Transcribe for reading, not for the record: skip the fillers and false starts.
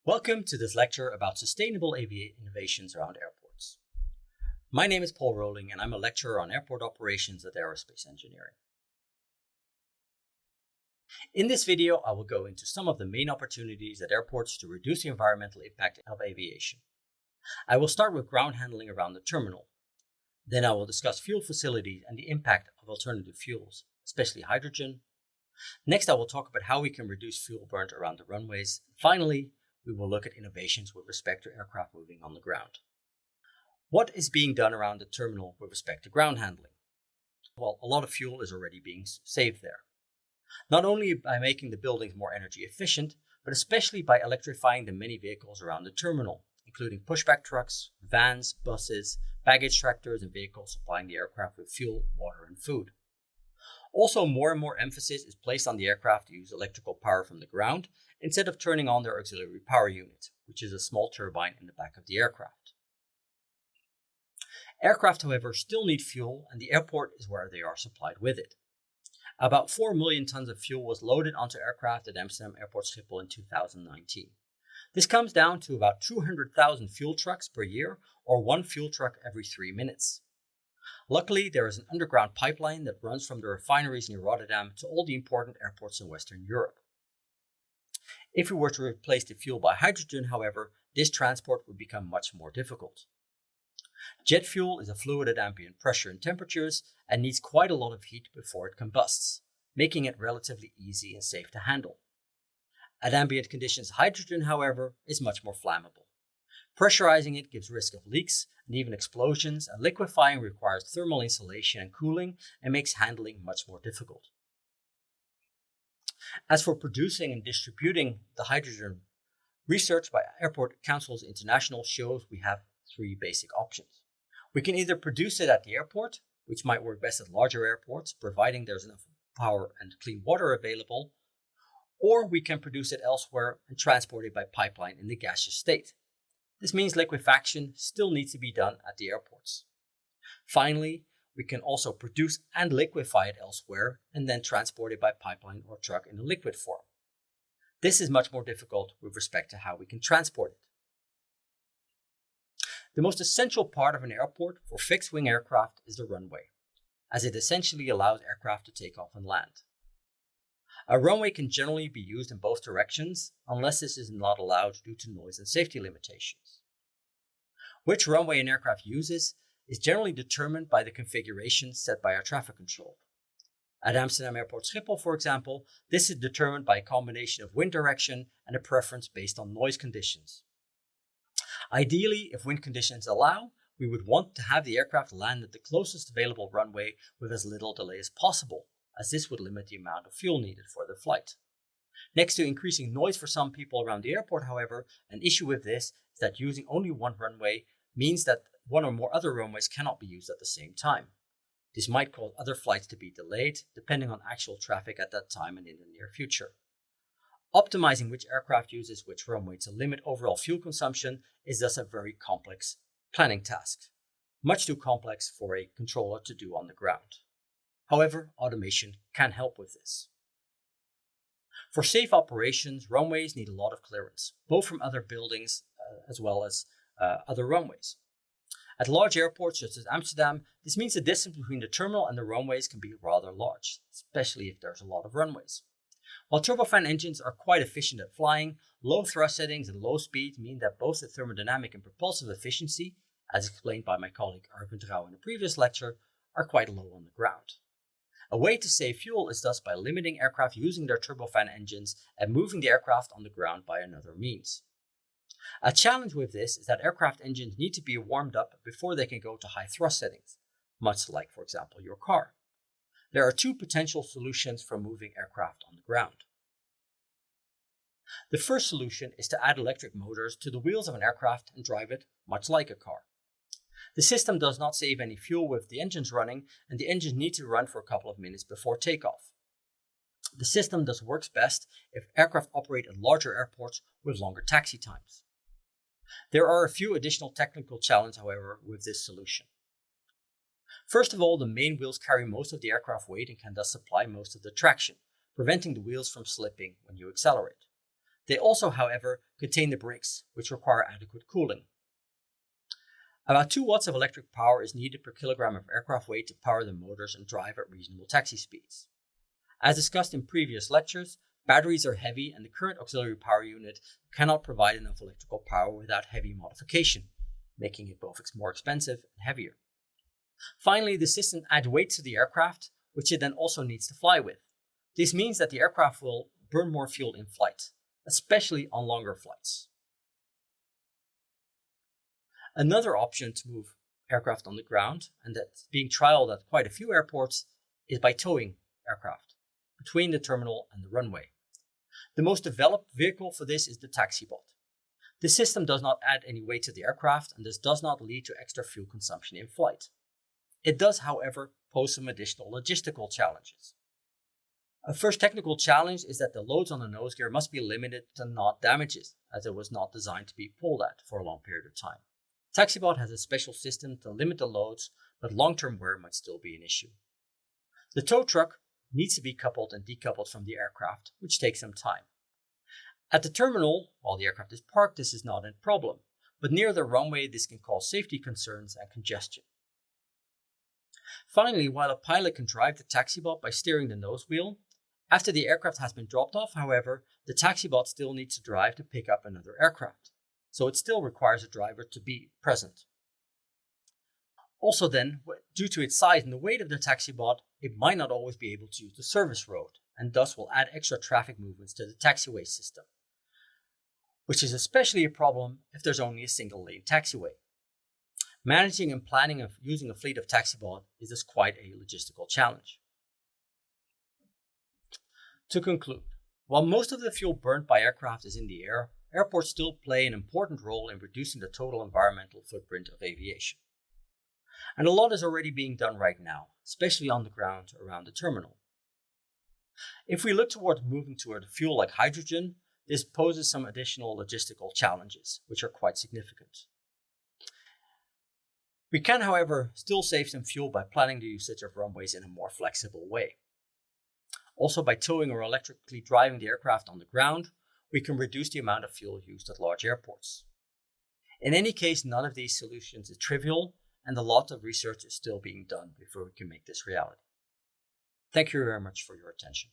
Welcome to this lecture about sustainable aviation innovations around airports. My name is Paul Rowling and I'm a lecturer on airport operations at Aerospace Engineering. In this video, I will go into some of the main opportunities at airports to reduce the environmental impact of aviation. I will start with ground handling around the terminal. Then I will discuss fuel facilities and the impact of alternative fuels, especially hydrogen. Next, I will talk about how we can reduce fuel burnt around the runways. Finally, we will look at innovations with respect to aircraft moving on the ground. What is being done around the terminal with respect to ground handling? Well, a lot of fuel is already being saved there. Not only by making the buildings more energy efficient, but especially by electrifying the many vehicles around the terminal, including pushback trucks, vans, buses, baggage tractors, and vehicles supplying the aircraft with fuel, water, and food. Also, more and more emphasis is placed on the aircraft to use electrical power from the ground instead of turning on their auxiliary power unit, which is a small turbine in the back of the aircraft. Aircraft, however, still need fuel, and the airport is where they are supplied with it. About 4 million tons of fuel was loaded onto aircraft at Amsterdam Airport Schiphol in 2019. This comes down to about 200,000 fuel trucks per year, or one fuel truck every 3 minutes. Luckily, there is an underground pipeline that runs from the refineries near Rotterdam to all the important airports in Western Europe. If we were to replace the fuel by hydrogen, however, this transport would become much more difficult. Jet fuel is a fluid at ambient pressure and temperatures and needs quite a lot of heat before it combusts, making it relatively easy and safe to handle. At ambient conditions, hydrogen, however, is much more flammable. Pressurizing it gives risk of leaks and even explosions, and liquefying requires thermal insulation and cooling and makes handling much more difficult. As for producing and distributing the hydrogen, research by Airport Councils International shows we have three basic options. We can either produce it at the airport, which might work best at larger airports, providing there's enough power and clean water available, or we can produce it elsewhere and transport it by pipeline in the gaseous state. This means liquefaction still needs to be done at the airports. Finally, we can also produce and liquefy it elsewhere and then transport it by pipeline or truck in a liquid form. This is much more difficult with respect to how we can transport it. The most essential part of an airport for fixed-wing aircraft is the runway, as it essentially allows aircraft to take off and land. A runway can generally be used in both directions, unless this is not allowed due to noise and safety limitations. Which runway an aircraft uses is generally determined by the configuration set by our traffic control. At Amsterdam Airport Schiphol, for example, this is determined by a combination of wind direction and a preference based on noise conditions. Ideally, if wind conditions allow, we would want to have the aircraft land at the closest available runway with as little delay as possible, as this would limit the amount of fuel needed for the flight. Next to increasing noise for some people around the airport, however, an issue with this is that using only one runway means that one or more other runways cannot be used at the same time. This might cause other flights to be delayed, depending on actual traffic at that time and in the near future. Optimizing which aircraft uses which runway to limit overall fuel consumption is thus a very complex planning task, much too complex for a controller to do on the ground. However, automation can help with this. For safe operations, runways need a lot of clearance, both from other buildings as well as other runways. At large airports such as Amsterdam, this means the distance between the terminal and the runways can be rather large, especially if there's a lot of runways. While turbofan engines are quite efficient at flying, low thrust settings and low speed mean that both the thermodynamic and propulsive efficiency, as explained by my colleague Arvind Rao in a previous lecture, are quite low on the ground. A way to save fuel is thus by limiting aircraft using their turbofan engines and moving the aircraft on the ground by another means. A challenge with this is that aircraft engines need to be warmed up before they can go to high thrust settings, much like, for example, your car. There are two potential solutions for moving aircraft on the ground. The first solution is to add electric motors to the wheels of an aircraft and drive it much like a car. The system does not save any fuel with the engines running, and the engines need to run for a couple of minutes before takeoff. The system thus works best if aircraft operate at larger airports with longer taxi times. There are a few additional technical challenges, however, with this solution. First of all, the main wheels carry most of the aircraft weight and can thus supply most of the traction, preventing the wheels from slipping when you accelerate. They also, however, contain the brakes, which require adequate cooling. About 2 watts of electric power is needed per kilogram of aircraft weight to power the motors and drive at reasonable taxi speeds. As discussed in previous lectures, batteries are heavy and the current auxiliary power unit cannot provide enough electrical power without heavy modification, making it both more expensive and heavier. Finally, the system adds weight to the aircraft, which it then also needs to fly with. This means that the aircraft will burn more fuel in flight, especially on longer flights. Another option to move aircraft on the ground, and that's being trialed at quite a few airports, is by towing aircraft between the terminal and the runway. The most developed vehicle for this is the TaxiBot. This system does not add any weight to the aircraft and this does not lead to extra fuel consumption in flight. It does, however, pose some additional logistical challenges. A first technical challenge is that the loads on the nose gear must be limited to not damages, as it was not designed to be pulled at for a long period of time. TaxiBot has a special system to limit the loads, but long-term wear might still be an issue. The tow truck needs to be coupled and decoupled from the aircraft, which takes some time. At the terminal, while the aircraft is parked, this is not a problem, but near the runway, this can cause safety concerns and congestion. Finally, while a pilot can drive the TaxiBot by steering the nose wheel, after the aircraft has been dropped off, however, the TaxiBot still needs to drive to pick up another aircraft, so it still requires a driver to be present. Also then, due to its size and the weight of the TaxiBot, it might not always be able to use the service road, and thus will add extra traffic movements to the taxiway system, which is especially a problem if there's only a single lane taxiway. Managing and planning of using a fleet of TaxiBot is thus quite a logistical challenge. To conclude, while most of the fuel burnt by aircraft is in the air, airports still play an important role in reducing the total environmental footprint of aviation. And a lot is already being done right now, especially on the ground around the terminal. If we look towards moving toward a fuel like hydrogen, this poses some additional logistical challenges, which are quite significant. We can, however, still save some fuel by planning the usage of runways in a more flexible way. Also, by towing or electrically driving the aircraft on the ground, we can reduce the amount of fuel used at large airports. In any case, none of these solutions is trivial, and a lot of research is still being done before we can make this reality. Thank you very much for your attention.